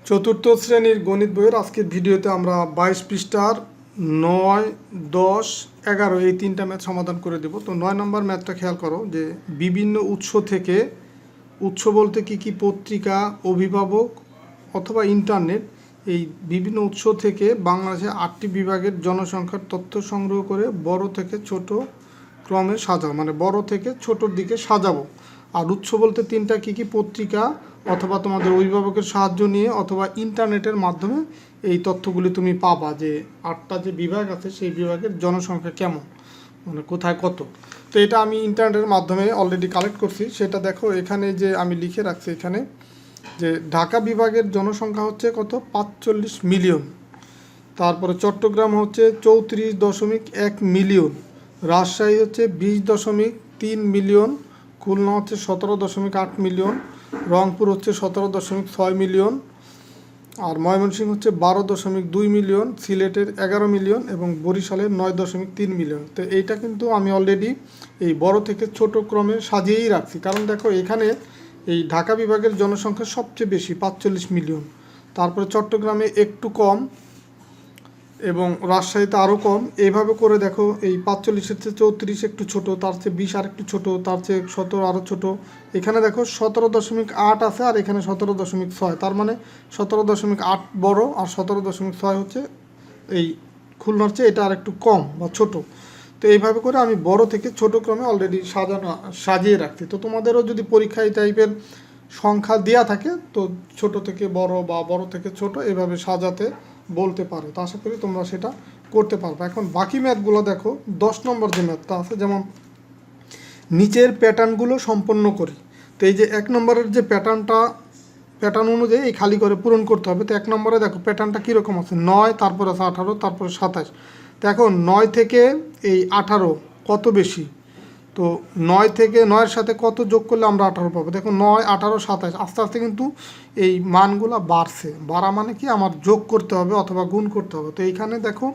চতুর্থ শ্রেণীর গণিত বইয়ের আজকের ভিডিওতে আমরা 22 পৃষ্ঠার 9, 10, 11 এই তিনটা ম্যাথ সমাধান করে দেব। তো 9 নম্বর ম্যাথটা খেয়াল করো যে বিভিন্ন উৎস থেকে, উৎস বলতে কি পত্রিকা, অভিভাবক অথবা ইন্টারনেট, এই বিভিন্ন উৎস থেকে বাংলাদেশে 8টি বিভাগের জনসংখ্যার তথ্য সংগ্রহ করে বড় থেকে ছোট ক্রমে সাজাও, মানে বড় থেকে ছোটোর দিকে সাজাবো। আর উৎস বলতে তিনটা কি পত্রিকা অথবা তোমাদের অভিভাবকের সাহায্য নিয়ে অথবা ইন্টারনেটের মাধ্যমে এই তথ্যগুলি তুমি পাবা যে 8টা যে বিভাগ আছে সেই বিভাগের জনসংখ্যা কেমন, মানে কোথায় কত। তো এটা আমি ইন্টারনেটের মাধ্যমে অলরেডি কালেক্ট করছি। সেটা দেখো এখানে যে আমি লিখে রাখছি এখানে যে ঢাকা বিভাগের জনসংখ্যা হচ্ছে কত, 45 মিলিয়ন। তারপরে চট্টগ্রাম হচ্ছে 34.1 মিলিয়ন, রাজশাহী হচ্ছে 20.3 মিলিয়ন, খুলনা হচ্ছে 17.8 মিলিয়ন, রংপুর হচ্ছে 17.6 মিলিয়ন, আর ময়মনসিংহ হচ্ছে 12.2 মিলিয়ন, সিলেটের 11 মিলিয়ন এবং বরিশালের 9.3 মিলিয়ন। তো এইটা কিন্তু আমি অলরেডি এই বড় থেকে ছোট ক্রমে সাজিয়েই রাখছি, কারণ দেখো এখানে এই ঢাকা বিভাগের জনসংখ্যা সবচেয়ে বেশি 45 মিলিয়ন, তারপরে চট্টগ্রামে একটু কম এবং রাজশাহীতে আরও কম। এইভাবে করে দেখো এই 45-এর চেয়ে 34 একটু ছোটো, তার চেয়ে 20 আর একটু ছোটো, তার চেয়ে 17 আরও ছোটো। এখানে দেখো 17.8 আছে আর এখানে 17.6, তার মানে 17.8 বড় আর 17.6 হচ্ছে এই খুলনার চেয়ে এটা আর একটু কম বা ছোটো। তো এইভাবে করে আমি বড় থেকে ছোট ক্রমে অলরেডি সাজিয়ে রাখছি। তো তোমাদেরও যদি পরীক্ষা এই টাইপের সংখ্যা দেওয়া থাকে তো ছোট থেকে বড় বা বড় থেকে ছোট এভাবে সাজাতে বলতে পারো। তো আশা করি তোমরা সেটা করতে পারবে। এখন বাকি ম্যাথগুলো দেখো, 10 নম্বর যে ম্যাথটা আছে, যেমন নিচের প্যাটার্নগুলো সম্পন্ন করি। তো এই যে 1 নম্বরের যে প্যাটার্ন অনুযায়ী এই খালি করে পূরণ করতে হবে। তো 1 নম্বরে দেখো প্যাটার্নটা কীরকম আছে, 9, তারপর আছে 18, তারপরে 27। তো এখন 9 থেকে এই 18 কত বেশি, তো 9 থেকে 9-এর সাথে কত যোগ করলে আমরা 18 পাবো। দেখো 9, 18, 27 আস্তে আস্তে কিন্তু এই মানগুলো বাড়ছে। বাড়া মানে কি, আমার যোগ করতে হবে অথবা গুণ করতে হবে। তো এইখানে দেখো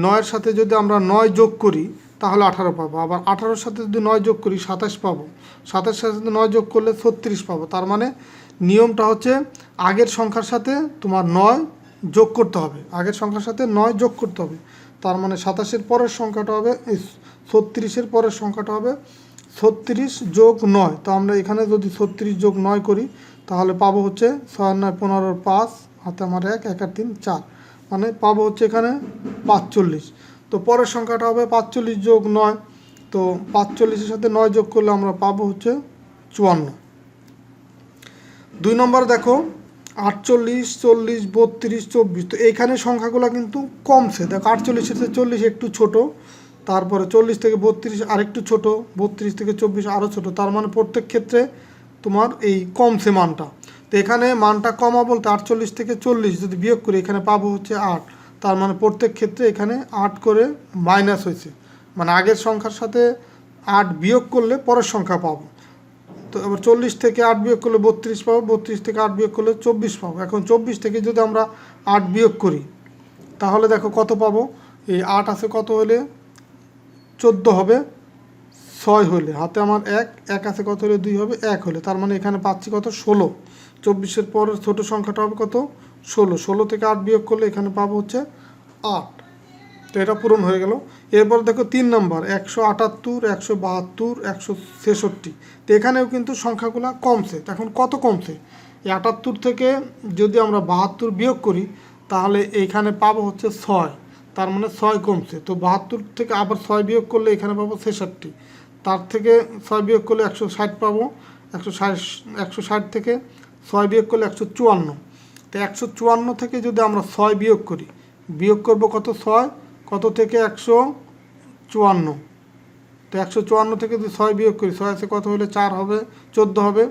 9-এর সাথে যদি আমরা 9 যোগ করি তাহলে 18 পাবো, আবার 18-এর সাথে যদি 9 যোগ করি 27 পাবো, 27-এর সাথে যদি 9 যোগ করলে 36 পাবো। তার মানে নিয়মটা হচ্ছে আগের সংখ্যার সাথে তোমার 9 যোগ করতে হবে, আগের সংখ্যার সাথে 9 যোগ করতে হবে। তার মানে 27-এর পরের সংখ্যাটা হবে 36-এর পরের সংখ্যাটা হবে 36 যোগ 9। তো আমরা এখানে যদি 36 যোগ 9 করি তাহলে পাবো হচ্ছে 6 9 15 5, হাতে আমার 1 1 আর 3 4, মানে পাবো হচ্ছে এখানে 45। তো পরের সংখ্যাটা হবে 45 যোগ 9, তো 45-এর সাথে 9 যোগ করলে আমরা পাবো হচ্ছে 54। 2 নম্বর দেখো 48 40 32 24। তো এইখানে সংখ্যাগুলো কিন্তু কমছে। দেখো 48-এর থেকে 40 একটু ছোট, তারপরে 40 থেকে 32 আরেকটু ছোট, 32 থেকে 24 আরও ছোট। তার মানে প্রত্যেক ক্ষেত্রে তোমার এই কমছে মানটা। তো এখানে মানটা কমা বলতে 48 থেকে 40 যদি বিয়োগ করি এখানে পাবো হচ্ছে 8। তার মানে প্রত্যেক ক্ষেত্রে এখানে 8 করে মাইনাস হয়েছে, মানে আগের সংখ্যার সাথে 8 বিয়োগ করলে পরের সংখ্যা পাবো। তো এবার 40 থেকে 8 বিয়োগ করলে 32 পাবো, 32 থেকে 8 বিয়োগ করলে 24 পাবো। এখন 24 থেকে যদি আমরা 8 বিয়োগ করি তাহলে দেখো কত পাবো, এই 8 আছে কত হলে 14 হবে, 6 হলে হাতে আমার 1 1 আছে কত হলে 2 হবে, 1 হলে। তার মানে এখানে পাচ্ছি কত, 16। 24-এর পরের ছোটো সংখ্যাটা হবে কত, 16। 16 থেকে 8 বিয়োগ করলে এখানে পাবো হচ্ছে 8। তো এটা পূরণ হয়ে গেল। এরপর দেখো 3 নম্বর 178 172 166। তো এখানেও কিন্তু সংখ্যাগুলো কমছে। এখন কত কমছে, এই 78 থেকে যদি আমরা 72 বিয়োগ করি তাহলে এইখানে পাবো হচ্ছে 6, তার মানে 6 কমছে। তো 72 থেকে আবার 6 বিয়োগ করলে এখানে পাবো 66, তার থেকে 6 বিয়োগ করলে 160 পাবো, 160 থেকে 6 বিয়োগ করলে 154। তো 154 থেকে যদি আমরা 6 বিয়োগ করি, বিয়োগ করবো কত, 6 কত থেকে 154। তো 154 থেকে যদি 6 বিয়োগ করি, 6 আছে কত হলে 4 হবে, 14 হবে,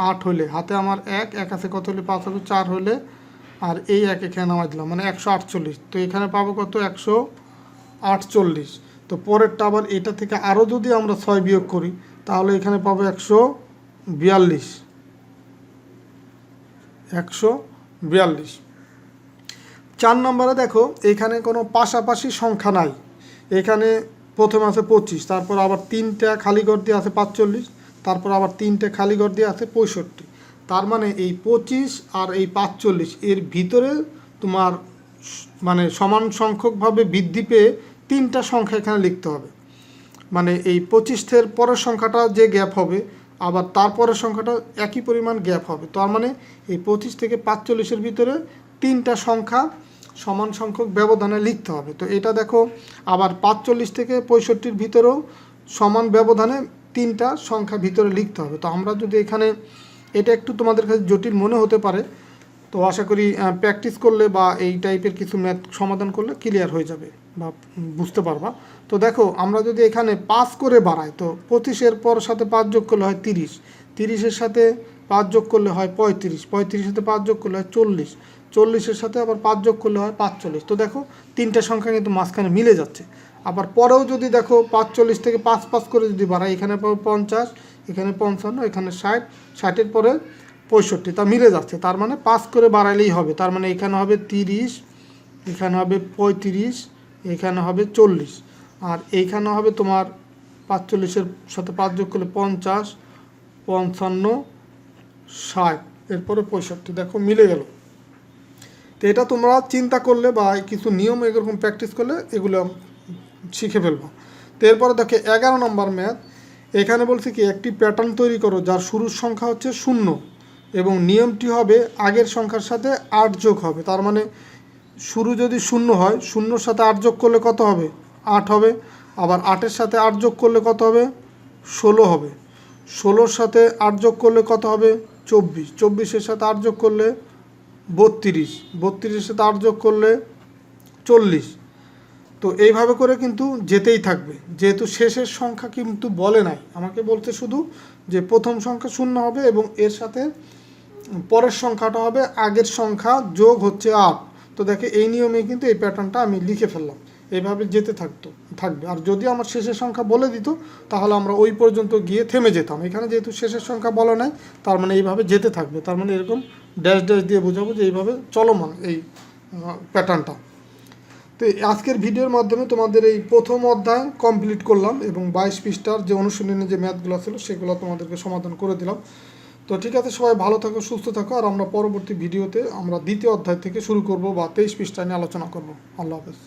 8 হলে হাতে আমার 1 1 আছে কত হলে 5 হবে, 4 হলে, আর এই 1 এখানে নামাই দিলাম, মানে 148। তো এখানে পাবো কত, 148। তো পরেরটা আবার এটা থেকে আরও যদি আমরা 6 বিয়োগ করি তাহলে এখানে পাবো 142। 4 নম্বরে দেখো এখানে কোনো পাশাপাশি সংখ্যা নাই। এখানে প্রথমে আছে 25, তারপর আবার 3টা খালি ঘর দিয়ে আছে 45, তারপর আবার 3টে খালি ঘর দিয়ে আছে 65। তার মানে এই 25 আর এই 45 এর ভিতরে তোমার মানে সমান সংখ্যকভাবে বৃদ্ধি পেয়ে 3টা সংখ্যা এখানে লিখতে হবে। মানে এই 25 পরের সংখ্যাটা যে গ্যাপ হবে আবার তারপরের সংখ্যাটা একই পরিমাণ গ্যাপ হবে। তার মানে এই 25 থেকে 45-এর ভিতরে 3টা সংখ্যা সমান সংখ্যক ব্যবধানে লিখতে হবে। তো এটা দেখো আবার 45 থেকে 65-র ভিতরেও সমান ব্যবধানে 3টা সংখ্যা ভিতরে লিখতে হবে। তো আমরা যদি এখানে এটা একটু তোমাদের কাছে জটিল মনে হতে পারে, তো আশা করি প্র্যাকটিস করলে বা এই টাইপের কিছু ম্যাথ সমাধান করলে ক্লিয়ার হয়ে যাবে বা বুঝতে পারবা। তো দেখো আমরা যদি এখানে 5 করে বাড়াই, তো 25-এর পর সাথে 5 যোগ করলে হয় 30, 30-এর সাথে 5 যোগ করলে হয় 35, 35-এর সাথে 5 যোগ করলে হয় 40, 40-এর সাথে আবার 5 যোগ করলে হয় 45। তো দেখো 3টা সংখ্যা কিন্তু মাঝখানে মিলে যাচ্ছে। আবার পরেও যদি দেখো 45 থেকে 5 5 করে যদি বাড়াই, এখানে পাবো 50, এখানে 55, এখানে 60, 60-এর পরে 65, তা মিলে যাচ্ছে। তার মানে 5 করে বাড়াইলেই হবে। তার মানে এখানে হবে 30, এখানে হবে 35, এখানে হবে 40, আর এইখানে হবে তোমার 45-এর সাথে 5 যোগ করলে 50, 55, 60, এরপরে 65। দেখো মিলে গেল। তো এটা তোমরা চিন্তা করলে বা কিছু নিয়ম এরকম প্র্যাকটিস করলে এগুলো শিখে ফেলবো। তো এরপরে দেখো 11 নম্বর ম্যাথ। এখানে বলছে কি একটি প্যাটার্ন তৈরি করো যার শুরুর সংখ্যা হচ্ছে 0 এবং নিয়মটি হবে আগের সংখ্যার সাথে 8 যোগ হবে। তার মানে শুরু যদি 0 হয়, 0-র সাথে 8 যোগ করলে কত হবে? 8 হবে। আবার 8-এর সাথে 8 যোগ করলে কত হবে? 16 হবে। 16-র সাথে 8 যোগ করলে কত হবে? 24, 24-এর সাথে 8 যোগ করলে 32, 32-এর সাথে 8 যোগ করলে 40। তো এইভাবে করে কিন্তু যেতেই থাকবে, যেহেতু শেষের সংখ্যা কিন্তু বলে নাই, আমাকে বলতে শুধু যে প্রথম সংখ্যা 0 হবে এবং এর সাথে পরের সংখ্যাটা হবে আগের সংখ্যা যোগ হচ্ছে 8। তো দেখে এই নিয়মে কিন্তু এই প্যাটার্নটা আমি লিখে ফেললাম, এইভাবে যেতে থাকবে। আর যদি আমার শেষের সংখ্যা বলে দিত তাহলে আমরা ওই পর্যন্ত গিয়ে থেমে যেতাম। এখানে যেহেতু শেষের সংখ্যা বলা নাই, তার মানে এইভাবে যেতে থাকবে। তার মানে এরকম ড্যাশ ড্যাশ দিয়ে বোঝাবো যে এইভাবে চলমান এই প্যাটার্নটা। তো আজকের ভিডিওর মাধ্যমে তোমাদের এই প্রথম অধ্যায় কমপ্লিট করলাম এবং 22 পৃষ্ঠার যে অনুশীলনী যে ম্যাথগুলো ছিল সেগুলো তোমাদেরকে সমাধান করে দিলাম। তো ঠিক আছে, সবাই ভালো থাকো, সুস্থ থাকো। আর আমরা পরবর্তী ভিডিওতে আমরা দ্বিতীয় অধ্যায় থেকে শুরু করব বা 23 পৃষ্ঠা নিয়ে আলোচনা করব। আল্লাহ হাফেজ।